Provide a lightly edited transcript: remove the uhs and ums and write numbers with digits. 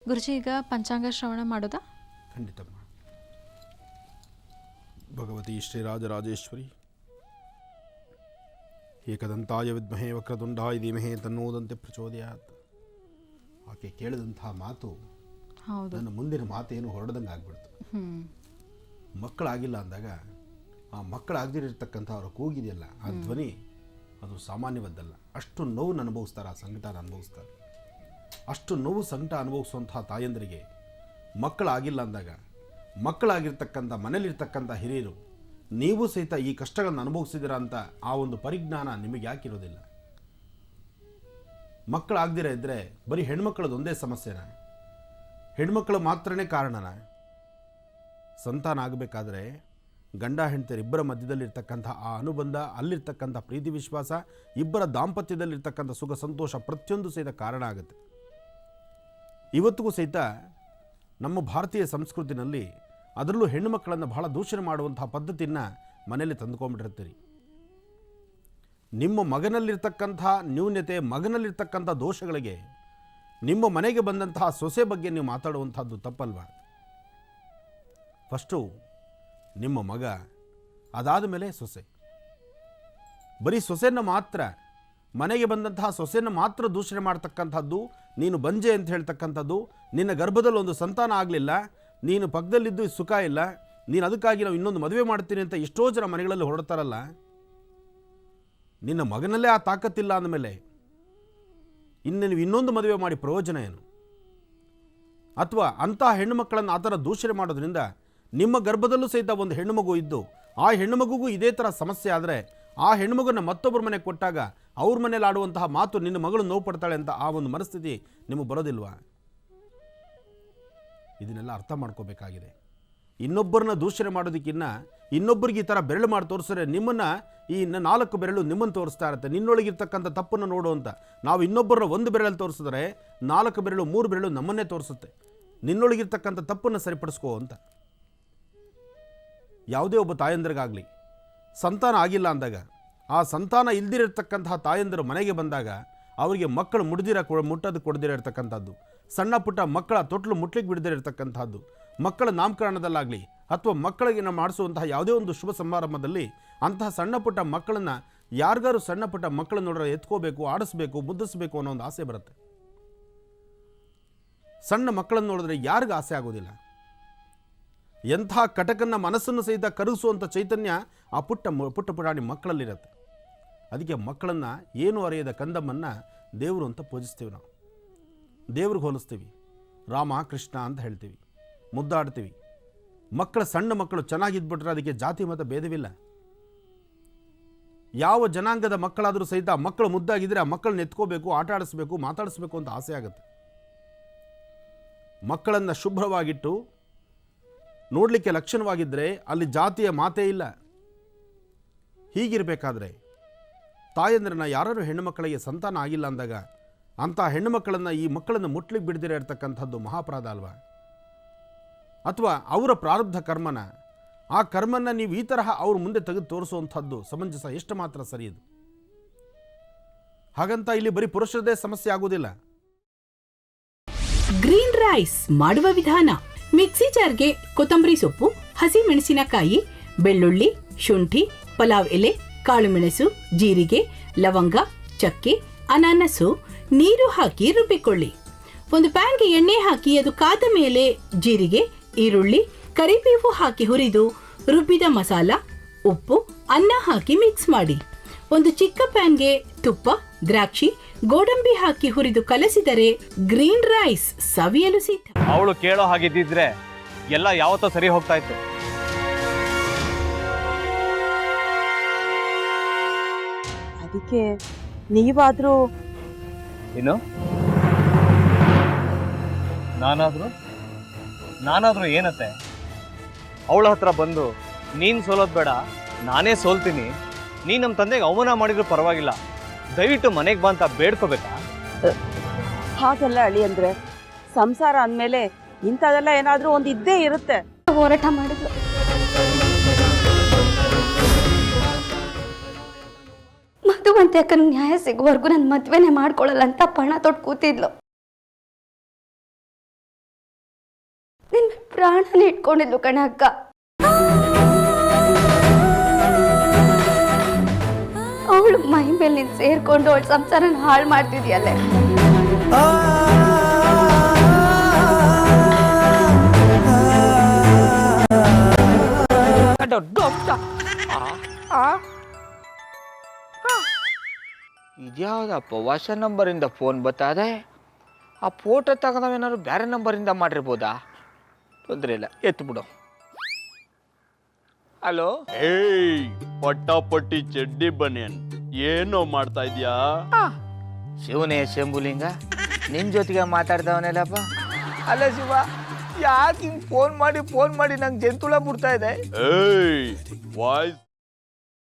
ಗುರುಜಿ, ಈಗ ಪಂಚಾಂಗ ಶ್ರವಣ ಮಾಡೋದಾ? ಖಂಡಿತಮ್ಮ. ಭಗವತಿ ಶ್ರೀರಾಜರಾಜೇಶ್ವರಿ ಏಕದಂತಾಯ ವಿದ್ಮಹೇ ವಕ್ರತುಂಡಾಯ ಧೀಮಹಿ ತನ್ನೋದಂತೆ ಪ್ರಚೋದಯಾತ್. ಆಕೆ ಕೇಳಿದಂತಹ ಮಾತು ನನ್ನ ಮುಂದಿನ ಮಾತೇನು ಹೊರಡ್ದಂಗೆ ಆಗ್ಬಿಡ್ತು. ಮಕ್ಕಳಾಗಿಲ್ಲ ಅಂದಾಗ ಆ ಮಕ್ಕಳಾಗದಿರತಕ್ಕಂಥ ಅವರ ಕೂಗಿದೆಯಲ್ಲ, ಆ ಧ್ವನಿ ಅದು ಸಾಮಾನ್ಯವಾದ್ದಲ್ಲ. ಅಷ್ಟು ನೋವು ಅನುಭವಿಸ್ತಾರೆ, ಆ ಸಂಕಟನ ಅನುಭವಿಸ್ತಾರೆ. ಅಷ್ಟು ನೋವು ಸಂಕಟ ಅನುಭವಿಸುವಂತಹ ತಾಯಂದರಿಗೆ ಮಕ್ಕಳಾಗಿಲ್ಲ ಅಂದಾಗ, ಮಕ್ಕಳಾಗಿರ್ತಕ್ಕಂಥ ಮನೇಲಿರ್ತಕ್ಕಂಥ ಹಿರಿಯರು ನೀವು ಸಹಿತ ಈ ಕಷ್ಟಗಳನ್ನು ಅನುಭವಿಸಿದಿರ ಅಂತ ಆ ಒಂದು ಪರಿಜ್ಞಾನ ನಿಮಗೆ ಯಾಕಿರೋದಿಲ್ಲ? ಮಕ್ಕಳಾಗದಿರ ಇದ್ದರೆ ಬರೀ ಹೆಣ್ಮಕ್ಳದ್ದು ಒಂದೇ ಸಮಸ್ಯೆನ? ಹೆಣ್ಮಕ್ಳು ಮಾತ್ರನೇ ಕಾರಣನ? ಸಂತಾನ ಆಗಬೇಕಾದ್ರೆ ಗಂಡ ಹೆಂಡತಿಯರು ಇಬ್ಬರ ಮಧ್ಯದಲ್ಲಿರ್ತಕ್ಕಂಥ ಆ ಅನುಬಂಧ, ಅಲ್ಲಿರ್ತಕ್ಕಂಥ ಪ್ರೀತಿ ವಿಶ್ವಾಸ, ಇಬ್ಬರ ದಾಂಪತ್ಯದಲ್ಲಿರ್ತಕ್ಕಂಥ ಸುಖ ಸಂತೋಷ ಪ್ರತಿಯೊಂದು ಸಹಿತ ಕಾರಣ ಆಗುತ್ತೆ. ಇವತ್ತಿಗೂ ಸಹಿತ ನಮ್ಮ ಭಾರತೀಯ ಸಂಸ್ಕೃತಿನಲ್ಲಿ ಅದರಲ್ಲೂ ಹೆಣ್ಣು ಮಕ್ಕಳನ್ನು ಬಹಳ ದೂಷಣೆ ಮಾಡುವಂತಹ ಪದ್ಧತಿಯನ್ನು ಮನೆಯಲ್ಲಿ ತಂದುಕೊಂಡ್ಬಿಟ್ಟಿರ್ತೀರಿ. ನಿಮ್ಮ ಮಗನಲ್ಲಿರ್ತಕ್ಕಂಥ ನ್ಯೂನ್ಯತೆ, ಮಗನಲ್ಲಿರ್ತಕ್ಕಂಥ ದೋಷಗಳಿಗೆ ನಿಮ್ಮ ಮನೆಗೆ ಬಂದಂತಹ ಸೊಸೆ ಬಗ್ಗೆ ನೀವು ಮಾತಾಡುವಂಥದ್ದು ತಪ್ಪಲ್ವಾ? ಫಸ್ಟು ನಿಮ್ಮ ಮಗ, ಅದಾದ ಮೇಲೆ ಸೊಸೆ. ಬರೀ ಸೊಸೆಯನ್ನು ಮಾತ್ರ, ಮನೆಗೆ ಬಂದಂತಹ ಸೊಸೆಯನ್ನು ಮಾತ್ರ ದೂಷಣೆ ಮಾಡ್ತಕ್ಕಂಥದ್ದು, ನೀನು ಬಂಜೆ ಅಂತ ಹೇಳ್ತಕ್ಕಂಥದ್ದು, ನಿನ್ನ ಗರ್ಭದಲ್ಲಿ ಒಂದು ಸಂತಾನ ಆಗಲಿಲ್ಲ, ನೀನು ಪಕ್ಕದಲ್ಲಿದ್ದು ಸುಖ ಇಲ್ಲ, ನೀನು ಅದಕ್ಕಾಗಿ ನಾವು ಇನ್ನೊಂದು ಮದುವೆ ಮಾಡ್ತೀನಿ ಅಂತ ಎಷ್ಟೋ ಜನ ಮನೆಗಳಲ್ಲಿ ಹೊರಡ್ತಾರಲ್ಲ. ನಿನ್ನ ಮಗನಲ್ಲೇ ಆ ತಾಕತ್ತಿಲ್ಲ ಅಂದಮೇಲೆ ಇನ್ನು ನೀವು ಇನ್ನೊಂದು ಮದುವೆ ಮಾಡಿ ಪ್ರಯೋಜನ ಏನು? ಅಥವಾ ಅಂತಹ ಹೆಣ್ಣು ಮಕ್ಕಳನ್ನು ಆ ಥರ ದೂಷಣೆ ಮಾಡೋದ್ರಿಂದ ನಿಮ್ಮ ಗರ್ಭದಲ್ಲೂ ಸಹಿತ ಒಂದು ಹೆಣ್ಣುಮಗು ಇದ್ದು ಆ ಹೆಣ್ಣುಮಗುಗೂ ಇದೇ ಥರ ಸಮಸ್ಯೆ ಆದರೆ ಆ ಹೆಣ್ಣುಮಗುನ ಮತ್ತೊಬ್ಬರ ಮನೆಗೆ ಕೊಟ್ಟಾಗ ಅವ್ರ ಮನೇಲಿ ಆಡುವಂತಹ ಮಾತು ನಿನ್ನ ಮಗಳು ನೋವು ಪಡ್ತಾಳೆ ಅಂತ ಆ ಒಂದು ಮನಸ್ಥಿತಿ ನಿಮಗೆ ಬರೋದಿಲ್ವಾ? ಇದನ್ನೆಲ್ಲ ಅರ್ಥ ಮಾಡ್ಕೋಬೇಕಾಗಿದೆ. ಇನ್ನೊಬ್ಬರನ್ನ ದೂಷಣೆ ಮಾಡೋದಕ್ಕಿನ್ನ ಇನ್ನೊಬ್ಬರಿಗೆ ಈ ಥರ ಬೆರಳು ಮಾಡಿ ತೋರಿಸಿದ್ರೆ ನಿಮ್ಮನ್ನು ಈ 4 ಬೆರಳು ನಿಮ್ಮನ್ನು ತೋರಿಸ್ತಾ ಇರುತ್ತೆ. ನಿನ್ನೊಳಗಿರ್ತಕ್ಕಂಥ ತಪ್ಪನ್ನು ನೋಡು ಅಂತ. ನಾವು ಇನ್ನೊಬ್ಬರನ್ನ ಒಂದು ಬೆರಳಲ್ಲಿ ತೋರಿಸಿದ್ರೆ 4 ಬೆರಳು 3 ಬೆರಳು ನಮ್ಮನ್ನೇ ತೋರಿಸುತ್ತೆ. ನಿನ್ನೊಳಗಿರ್ತಕ್ಕಂಥ ತಪ್ಪನ್ನು ಸರಿಪಡಿಸ್ಕೋ ಅಂತ. ಯಾವುದೇ ಒಬ್ಬ ತಾಯಂದ್ರಿಗಾಗಲಿ ಸಂತಾನ ಆಗಿಲ್ಲ ಅಂದಾಗ, ಆ ಸಂತಾನ ಇಲ್ದಿರತಕ್ಕಂತಹ ತಾಯಂದಿರು ಮನೆಗೆ ಬಂದಾಗ ಅವರಿಗೆ ಮಕ್ಕಳು ಮುಟ್ಟೋದು ಕೊಡದಿರ ಇರ್ತಕ್ಕಂಥದ್ದು, ಸಣ್ಣ ಪುಟ್ಟ ಮಕ್ಕಳ ತೊಟ್ಲು ಮುಟ್ಲಿಕ್ಕೆ ಬಿಡದಿರ ಇರ್ತಕ್ಕಂಥದ್ದು, ಮಕ್ಕಳ ನಾಮಕರಣದಲ್ಲಾಗಲಿ ಅಥವಾ ಮಕ್ಕಳಿಗೆ ನಾವು ಮಾಡಿಸುವಂತಹ ಯಾವುದೇ ಒಂದು ಶುಭ ಸಮಾರಂಭದಲ್ಲಿ ಅಂತಹ ಸಣ್ಣ ಪುಟ್ಟ ಮಕ್ಕಳನ್ನು ಯಾರಿಗಾರು ಸಣ್ಣ ಪುಟ್ಟ ಮಕ್ಕಳನ್ನ ನೋಡ್ರೆ ಎತ್ಕೋಬೇಕು, ಆಡಿಸ್ಬೇಕು, ಮುದ್ದಿಸ್ಬೇಕು ಅನ್ನೋ ಒಂದು ಆಸೆ ಬರುತ್ತೆ. ಸಣ್ಣ ಮಕ್ಕಳನ್ನು ನೋಡಿದ್ರೆ ಯಾರಿಗೂ ಆಸೆ ಆಗೋದಿಲ್ಲ. ಎಂಥ ಕಟಕನ್ನ ಮನಸ್ಸನ್ನು ಸಹಿತ ಕರಗಿಸುವಂಥ ಚೈತನ್ಯ ಆ ಪುಟ್ಟ ಪುಟಾಣಿ ಮಕ್ಕಳಲ್ಲಿರುತ್ತೆ. ಅದಕ್ಕೆ ಮಕ್ಕಳನ್ನು ಏನು ಅರಿಯದ ಕಂದಮ್ಮನ್ನು ದೇವರು ಅಂತ ಪೂಜಿಸ್ತೀವಿ. ನಾವು ದೇವ್ರಿಗೆ ಹೋಲಿಸ್ತೀವಿ, ರಾಮ ಕೃಷ್ಣ ಅಂತ ಹೇಳ್ತೀವಿ, ಮುದ್ದಾಡ್ತೀವಿ. ಸಣ್ಣ ಮಕ್ಕಳು ಚೆನ್ನಾಗಿದ್ಬಿಟ್ರೆ ಅದಕ್ಕೆ ಜಾತಿ ಮತ ಭೇದವಿಲ್ಲ. ಯಾವ ಜನಾಂಗದ ಮಕ್ಕಳಾದರೂ ಸಹಿತ ಮಕ್ಕಳು ಮುದ್ದಾಗಿದ್ದರೆ ಆ ಮಕ್ಕಳನ್ನ ಎತ್ಕೋಬೇಕು, ಆಟ ಆಡಿಸ್ಬೇಕು, ಮಾತಾಡಿಸ್ಬೇಕು ಅಂತ ಆಸೆ ಆಗುತ್ತೆ. ಮಕ್ಕಳನ್ನು ಶುಭ್ರವಾಗಿಟ್ಟು ನೋಡಲಿಕ್ಕೆ ಲಕ್ಷಣವಾಗಿದ್ದರೆ ಅಲ್ಲಿ ಜಾತಿಯ ಮಾತೇ ಇಲ್ಲ. ಹೀಗಿರಬೇಕಾದ್ರೆ ತಾಯಂದ್ರನ್ನ ಯಾರು ಹೆಣ್ಣುಮಕ್ಕಳಿಗೆ ಸಂತಾನ ಆಗಿಲ್ಲ ಅಂದಾಗ ಅಂಥ ಹೆಣ್ಣುಮಕ್ಕಳನ್ನು ಈ ಮಕ್ಕಳನ್ನು ಮುಟ್ಲಿಕ್ಕೆ ಬಿಡದಿರ ಇರ್ತಕ್ಕಂಥದ್ದು ಮಹಾಪರಾಧ ಅಲ್ವಾ? ಅಥವಾ ಅವರ ಪ್ರಾರಬ್ಧ ಕರ್ಮನ, ಆ ಕರ್ಮನ ನೀವು ಈ ತರಹ ಅವ್ರ ಮುಂದೆ ತೆಗೆದು ತೋರಿಸುವಂಥದ್ದು ಸಮಂಜಸ ಎಷ್ಟು ಮಾತ್ರ ಸರಿ ಇದು? ಹಾಗಂತ ಇಲ್ಲಿ ಬರೀ ಪುರುಷರದೇ ಸಮಸ್ಯೆ ಆಗೋದಿಲ್ಲ. ಗ್ರೀನ್ ರೈಸ್ ಮಾಡುವ ವಿಧಾನ: ಮಿಕ್ಸಿ ಜಾರ್ಗೆ ಕೊತ್ತಂಬರಿ ಸೊಪ್ಪು, ಹಸಿ ಮೆಣಸಿನಕಾಯಿ, ಬೆಳ್ಳುಳ್ಳಿ, ಶುಂಠಿ, ಪಲಾವ್ ಎಲೆ, ಕಾಳುಮೆಣಸು, ಜೀರಿಗೆ, ಲವಂಗ, ಚಕ್ಕೆ, ಅನಾನಸು, ನೀರು ಹಾಕಿ ರುಬ್ಬಿಕೊಳ್ಳಿ. ಒಂದು ಪ್ಯಾನ್ಗೆ ಎಣ್ಣೆ ಹಾಕಿ ಅದು ಕಾದ ಮೇಲೆ ಜೀರಿಗೆ, ಈರುಳ್ಳಿ, ಕರಿಬೇವು ಹಾಕಿ ಹುರಿದು ರುಬ್ಬಿದ ಮಸಾಲ, ಉಪ್ಪು, ಅನ್ನ ಹಾಕಿ ಮಿಕ್ಸ್ ಮಾಡಿ. ಒಂದು ಚಿಕ್ಕ ಪ್ಯಾನ್ಗೆ ತುಪ್ಪ, ದ್ರಾಕ್ಷಿ, ಗೋಡಂಬಿ ಹಾಕಿ ಹುರಿದು ಕಲಸಿದರೆ ಗ್ರೀನ್ ರೈಸ್ ಸವಿಯಲು ಸಿದ್ಧ. ಅವಳು ಕೇಳೋ ಹಾಗಿದ್ದಿದ್ರೆ ಎಲ್ಲ ಯಾವತ್ತೋ ಸರಿ ಹೋಗ್ತಾ ಇತ್ತು. ಅದಕ್ಕೆ ನೀವಾದ್ರೂ ಏನು? ನಾನಾದ್ರೂ ಏನತ್ತೆ? ಅವಳ ಹತ್ರ ಬಂದು ನೀನ್ ಸೋಲೋದ್ ಬೇಡ, ನಾನೇ ಸೋಲ್ತೀನಿ, ನೀನ್ ನಮ್ಮ ತಂದೆಗೆ ಅವಮಾನ ಮಾಡಿದ್ರು ಪರವಾಗಿಲ್ಲ, ದಯವಿಟ್ಟು ಮನೆಗೆ ಬಾ ಅಂತ ಬೇಡ್ಕೋಬೇಕಾ? ಹಾಗೆಲ್ಲ ಅಳಿ ಅಂದ್ರೆ ಸಂಸಾರ ಅಂದ್ಮೇಲೆ ಇಂಥದೆಲ್ಲ ಏನಾದ್ರೂ ಒಂದು ಇದ್ದೇ ಇರುತ್ತೆ. ಹೋರಾಟ ಮಾಡಿದ್ಲು. ಮಧುವಂತೆ ಯಾಕಂದ್ರೆ ನ್ಯಾಯ ಸಿಗುವವರೆಗೂ ನನ್ನ ಮದ್ವೆನೇ ಮಾಡ್ಕೊಳ್ಳಲ್ಲ ಅಂತ ಪಣ ತೊಟ್ಟು ಕೂತಿದ್ಲು. ಪ್ರಾಣನೇ ಇಟ್ಕೊಂಡಿದ್ಲು ಕಣ ಅಕ್ಕ. ಅವಳು ಮೈ ಮೇಲೆ ನೀನು ಸೇರ್ಕೊಂಡು ಅವಳ ಸಂಸಾರನ ಹಾಳು ಮಾಡ್ತಿದ್ಯಲ್ಲೇ. ಇದ್ಯಾವುದಪ್ಪ ಹೊಸ ನಂಬರಿಂದ ಫೋನ್ ಬರ್ತದೆ. ಆ ಫೋಟೋ ತಗೊಂಡವೇನಾದ್ರು ಬೇರೆ ನಂಬರಿಂದ ಮಾಡಿರ್ಬೋದಾ? ತೊಂದರೆ ಇಲ್ಲ, ಎತ್ತು ಬಿಡು. ಹಲೋ, ಏಯ್ ಪಟ್ಟಾಪಟ್ಟಿ ಚಡ್ಡಿ ಬನಿಯನ್, ಏನೋ ಮಾಡ್ತಾ ಇದ್ಯಾ? ಶಿವನೇ ಶಂಭುಲಿಂಗ, ನಿನ್ ಜೊತೆಗೆ ಮಾತಾಡ್ದವನೇಲಪ್ಪ. ಅಲ್ಲ ಶಿವ, ಯಾಕೆ ಹಿಂಗ್ ಫೋನ್ ಮಾಡಿ ನಂಗೆ ಜಂತುಳ ಬಿಡ್ತಾ ಇದೆ? ಏಯ್ ವಾಯ್ಸ್